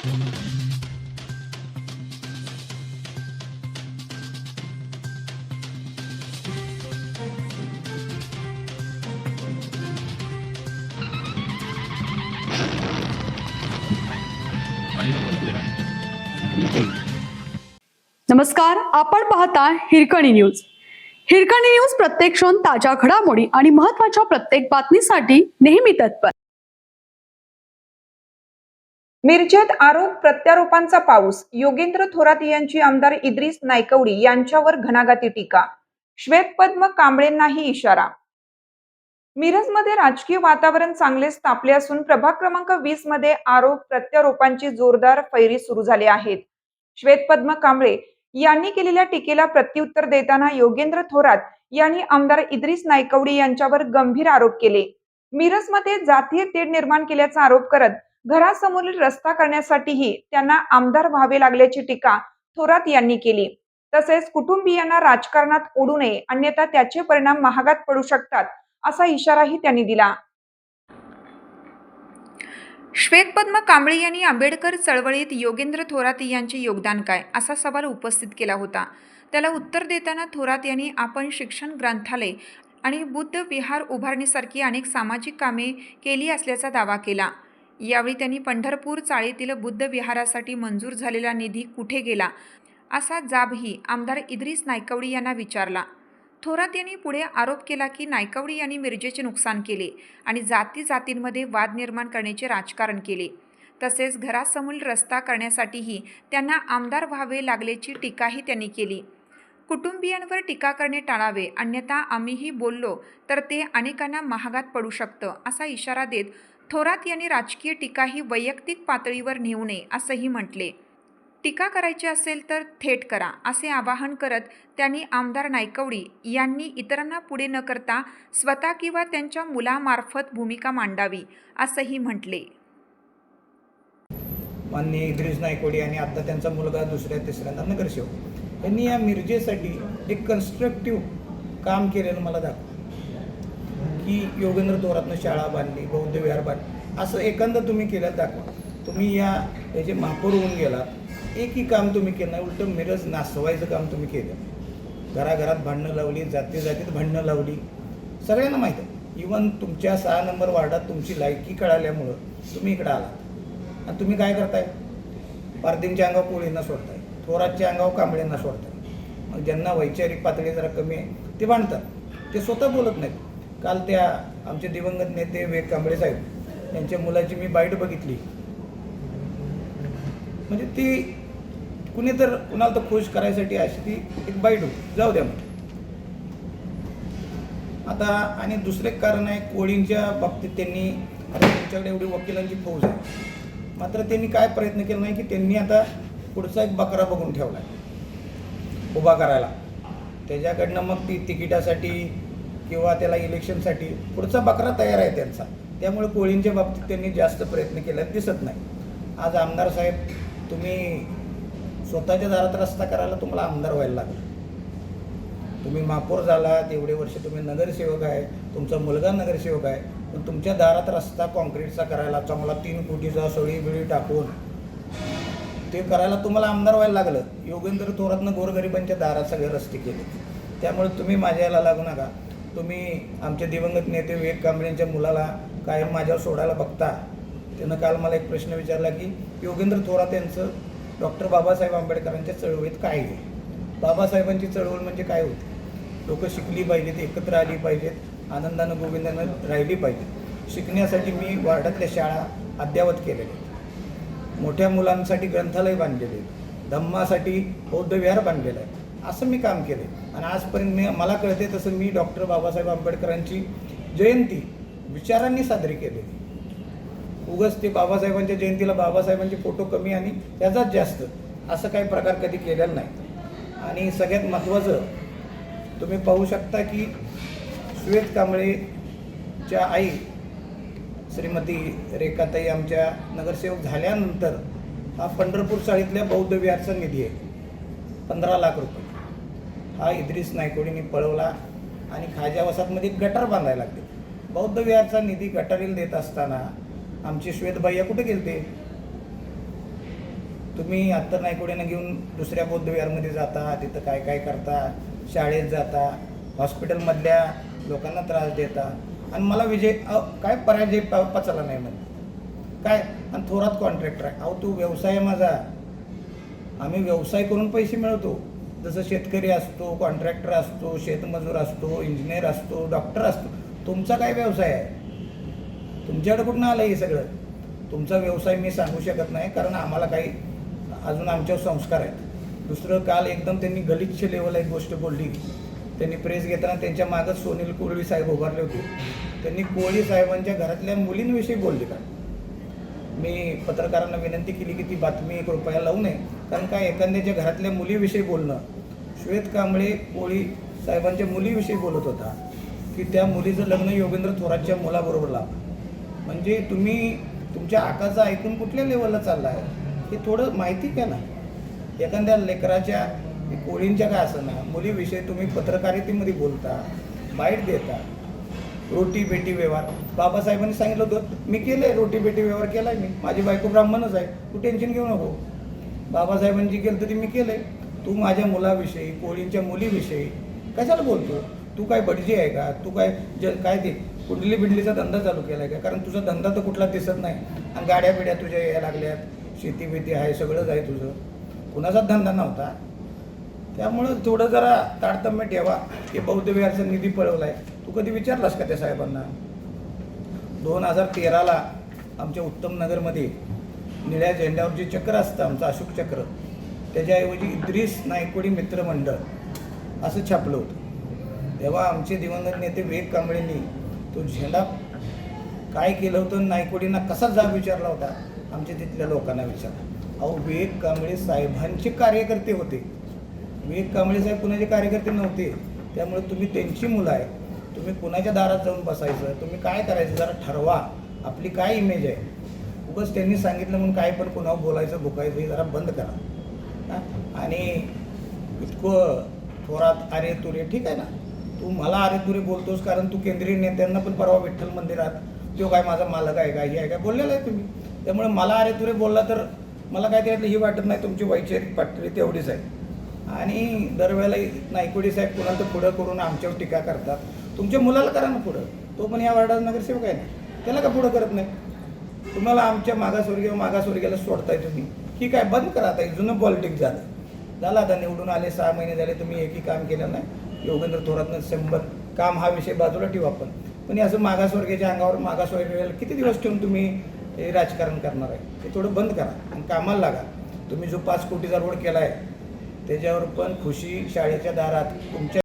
नमस्कार, आपण पाहता हिरकणी न्यूज. हिरकणी न्यूज प्रत्येक क्षण ताज्या घडामोडी आणि महत्त्वाच्या प्रत्येक बातमीसाठी नेहमी तत्पर. मिरजेत आरोप प्रत्यारोपांचा पाऊस. योगेंद्र थोरात यांची आमदार इद्रिस नायकवडी यांच्यावर घणाघाती टीका. श्वेतपद्म कांबळेंनाही इशारा. मिरजमध्ये राजकीय वातावरण चांगलेच तापले असून प्रभाग क्रमांक 20 मध्ये आरोप प्रत्यारोपांची जोरदार फैरी सुरू झाली आहेत. श्वेतपद्म कांबळे यांनी केलेल्या टीकेला प्रत्युत्तर देताना योगेंद्र थोरात यांनी आमदार इद्रिस नायकवडी यांच्यावर गंभीर आरोप केले. मिरजमध्ये जातीय तेढ निर्माण केल्याचा आरोप करत घरासमोरील रस्ता करण्यासाठीही त्यांना आमदार व्हावे लागल्याची टीका थोरात यांनी केली. तसेच कुटुंबियांना राजकारणात ओढू नये, अन्यथा त्याचे परिणाम महागात पडू शकतात असा इशाराही त्यांनी दिला. श्वेतपद्म कांबळे यांनी आंबेडकर चळवळीत योगेंद्र थोरात यांचे योगदान काय, असा सवाल उपस्थित केला होता. त्याला उत्तर देताना थोरात यांनी आपण शिक्षण, ग्रंथालय आणि बुद्ध विहार उभारणीसारखी अनेक सामाजिक कामे केली असल्याचा दावा केला. यावेळी त्यांनी पंढरपूर चाळीतील बुद्ध विहारासाठी मंजूर झालेला निधी कुठे गेला, असा जाबही आमदार इद्रिस नायकवडी यांना विचारला. थोरात यांनी पुढे आरोप केला की नायकवडी यांनी मिरजेचे नुकसान केले आणि जातींमध्ये वाद निर्माण करण्याचे राजकारण केले. तसेच घरासमोरील रस्ता करण्यासाठीही त्यांना आमदार व्हावे लागल्याची टीकाही त्यांनी केली. कुटुंबियांवर टीका करणे टाळावे, अन्यथा आम्हीही बोललो तर ते अनेकांना महागात पडू शकतं, असा इशारा देत थोरात यांनी राजकीय टीका ही वैयक्तिक पातळीवर नेऊ नये असंही म्हटले. टीका करायची असेल तर थेट करा, असे आवाहन करत त्यांनी आमदार नायकवडी यांनी इतरांना पुढे न करता स्वतः किंवा त्यांच्या मुलामार्फत भूमिका मांडावी, असंही म्हटले. माननीय इद्रिस नायकवडी आणि आता त्यांचा मुलगा दुसऱ्या तिसऱ्यांदा नगरसेवक यांनी या मिरजेसाठी एक कन्स्ट्रक्टिव्ह काम केलेलं मला दाखवलं की योगेंद्र थोरातनं शाळा बांधली, बौद्ध विहार बांधली, असं एखादं तुम्ही केलं दाखवा. तुम्ही याचे महापौर होऊन गेला, एकही काम तुम्ही केलं नाही, उलटं मिरज नासवायचं काम तुम्ही केलं. घराघरात भांडणं लावली, जातीत भांडणं लावली, सगळ्यांना माहीत आहे. इवन तुमच्या 6 नंबर वार्डात तुमची लायकी कळाल्यामुळं तुम्ही इकडं आलात आणि तुम्ही काय करताय, पारदींच्या अंगावर पोळींना सोडताय, थोरातच्या अंगावर कांबळेंना सोडताय. मग ज्यांना वैचारिक पातळी जरा कमी आहे ते भांडतात, ते स्वतः बोलत नाहीत. काल त्या आमचे दिवंगत नेते विवेक कांबळे साहेब यांच्या मुलाची मी बाईट बघितली. म्हणजे ती कुणी तर कुणाला तर खुश करायसाठी अशी ती एक बाईट होती, जाऊ द्या मग. आता आणि दुसरे कारण आहे, कोळींच्या बाबतीत त्यांनी आता त्यांच्याकडे एवढी वकिलांची फौज आहे, मात्र त्यांनी काय प्रयत्न केला नाही की त्यांनी आता पुढचा एक बकरा बघून ठेवला आहे उभा करायला. त्याच्याकडनं मग ती तिकिटासाठी किंवा त्याला इलेक्शनसाठी पुढचा बकरा तयार आहे त्यांचा. त्यामुळे कोळींच्या बाबतीत त्यांनी जास्त प्रयत्न केला दिसत नाही. आज आमदार साहेब, तुम्ही स्वतःच्या दारात रस्ता करायला तुम्हाला आमदार व्हायला लागलं. तुम्ही महापौर झालात, एवढे वर्ष तुम्ही नगरसेवक आहे, तुमचा मुलगा नगरसेवक आहे, पण तुमच्या दारात रस्ता कॉन्क्रीटचा करायला चांगला 3 कोटीचा सळी बिळी टाकून ते करायला तुम्हाला आमदार व्हायला लागलं. योगेंद्र थोरातनं गोरगरिबांच्या दारात सगळे रस्ते केले. त्यामुळे तुम्ही माझ्या याला लागू नका. तुम्ही आमचे दिवंगत नेते विवेक कांबळेंच्या मुलाला कायम माझ्यावर सोडायला बघता. त्यानं काल मला एक प्रश्न विचारला की योगेंद्र थोरात यांचं डॉक्टर बाबासाहेब आंबेडकरांच्या चळवळीत काय आहे. बाबासाहेबांची चळवळ म्हणजे काय होती, लोक शिकली पाहिजेत, एकत्र आली पाहिजेत, आनंदानं गोविंदानं राहिली पाहिजेत. शिकण्यासाठी मी वार्डातल्या शाळा अद्ययावत केलेल्या आहेत, मोठ्या मुलांसाठी ग्रंथालय बांधलेले आहेत, धम्मासाठी बौद्ध विहार बांधलेलं आहे. असं मी काम केलं आणि आजपर्यंत मला कळते तसं मी डॉक्टर बाबासाहेब आंबेडकरांची जयंती विचारांनी साजरी केलेली. उगाच ते बाबासाहेबांच्या जयंतीला बाबासाहेबांचे फोटो कमी आणि त्याचाच जास्त असं काही प्रकार कधी केलेला नाही. आणि सगळ्यात महत्त्वाचं तुम्ही पाहू शकता की श्वेत कांबळेच्या आई श्रीमती रेखाताई आमच्या नगरसेवक झाल्यानंतर हा पंढरपूर चाळीतल्या बौद्ध विहारचा निधी आहे 15 लाख रुपये. हा इद्रिस नायकवडींनी पळवला आणि खाजा वसाहतमध्ये गटार बांधायला लागले. बौद्ध विहारचा निधी गटारीला देत असताना आमचे श्वेतबाई कुठे गेलते, तुम्ही आत्तर नायकोडेनं घेऊन दुसऱ्या बौद्धविहारमध्ये जाता, तिथं काय काय करता, शाळेत जाता, हॉस्पिटलमधल्या लोकांना त्रास देता आणि मला विजय काय पराजय पचला नाही म्हणजे काय. आणि थोरात कॉन्ट्रॅक्टर आहे. अहो तू व्यवसाय आहे माझा, आम्ही व्यवसाय करून पैसे मिळवतो. जसं शेतकरी असतो, कॉन्ट्रॅक्टर असतो, शेतमजूर असतो, इंजिनियर असतो, डॉक्टर असतो. तुमचा काय व्यवसाय आहे? तुमच्याकडे कुठून आलं हे सगळं? तुमचा व्यवसाय मी सांगू शकत नाही, कारण आम्हाला काही अजून आमच्यावर संस्कार आहेत. दुसरं काल एकदम त्यांनी गलिच्छ लेवलला एक गोष्ट बोलली. त्यांनी प्रेस घेताना त्यांच्या मागच सोनील कोळी साहेब उभारले होते. त्यांनी कोळी साहेबांच्या घरातल्या मुलींविषयी बोलले. का मी पत्रकारांना विनंती केली की ती बातमी कृपया लावू नये, कारण काय एखाद्याच्या घरातल्या मुलीविषयी बोलणं. श्वेत कांबळे कोळी साहेबांच्या मुलीविषयी बोलत होता की त्या मुलीचं लग्न योगेंद्र थोरातच्या मुलाबरोबर लावा. म्हणजे तुम्ही तुमच्या आकाचं ऐकून कुठल्या लेवलला चालला आहे हे थोडं माहिती घ्या ना. एखाद्या लेकराच्या कोळींच्या काय असं ना मुलीविषयी तुम्ही पत्रकारितेमध्ये बोलता, बाईट देता. रोटी बेटी व्यवहार बाबासाहेबांनी सांगितलं होतं, मी केलं आहे रोटी बेटी व्यवहार केला आहे. मी माझी बायको ब्राह्मणच आहे, तू टेन्शन घेऊ नको. बाबासाहेबांनी केलं तर ते मी केलं आहे. तू माझ्या मुलाविषयी, कोळींच्या मुलीविषयी कशाला बोलतो? तू काय बडजी आहे का? तू काय काय ते कुंडली बिडलीचा धंदा चालू केला आहे का? कारण तुझा धंदा तर कुठला दिसत नाही आणि गाड्या बिड्या तुझ्या यायला लागल्यात, शेती बिती आहे, सगळंच आहे तुझं. कुणाचाच धंदा नव्हता. त्यामुळं थोडं जरा तारतम्य ठेवा. की बौद्ध विहारचा निधी पळवला आहे, तू कधी विचारलास का त्या साहेबांना? 2013ला आमच्या उत्तम नगरमध्ये निळ्या झेंड्यावर जे चक्र असतं आमचं अशोक चक्र, त्याच्याऐवजी इद्रिस नायकोडी मित्रमंडळ असं छापलं होतं. तेव्हा आमचे दिवंगत नेते विवेक कांबळेंनी तो झेंडा काय केलं होतं, नायकोडींना कसा जाब विचारला होता, आमच्या तिथल्या लोकांना विचारला. अहो विवेक कांबळे साहेबांचे कार्यकर्ते होते. विवेक कांबळे साहेब कुणाचे कार्यकर्ते नव्हते. त्यामुळे तुम्ही त्यांची मुलं आहे. तुम्ही कुणाच्या दारात जाऊन बसायचं, तुम्ही काय करायचं जरा ठरवा. आपली काय इमेज आहे? उगाच त्यांनी सांगितलं म्हणून काय पण कुणावर बोलायचं भुकायचं हे जरा बंद करा. आणि इतकं थोरात अरे तुरे ठीक आहे ना, तू मला अरे तुरे बोलतोस कारण तू केंद्रीय नेत्यांना पण परवा विठ्ठल मंदिरात तो काय माझा मालक आहे काय हे आहे काय बोललेलं आहे तुम्ही. त्यामुळे मला अरे तुरे बोलला तर मला काय त्यातलं ही वाटत नाही. तुमची वैचारिक पातळी तेवढीच आहे. आणि दरवेळेला नायकोडी साहेब कुणाला तर पुढं करून आमच्यावर टीका करतात. तुमच्या मुलाला करा ना पुढं, तो पण या वार्डाचा नगरसेवक आहे ना, त्याला का पुढं करत नाही? तुम्हाला आमच्या मागासवर्गीयाला सोडताय तुम्ही, ही काय बंद करा. आता जुनं पॉलिटिक्स झालं आता निवडून आले 6 महिने झाले, तुम्ही एकही काम केलं नाही. योगेंद्र थोरातनं 100 काम हा विषय बाजूला ठेवू आपण, पण असं मागासवर्गीयाच्या अंगावर मागासवर्गीयाला किती दिवस ठेवून तुम्ही हे राजकारण करणार आहे? ते थोडं बंद करा आणि कामाला लागा. तुम्ही जो 5 कोटीचा रोड केला आहे त्याच्यावर पण खुशी शाळेच्या दारात तुमच्या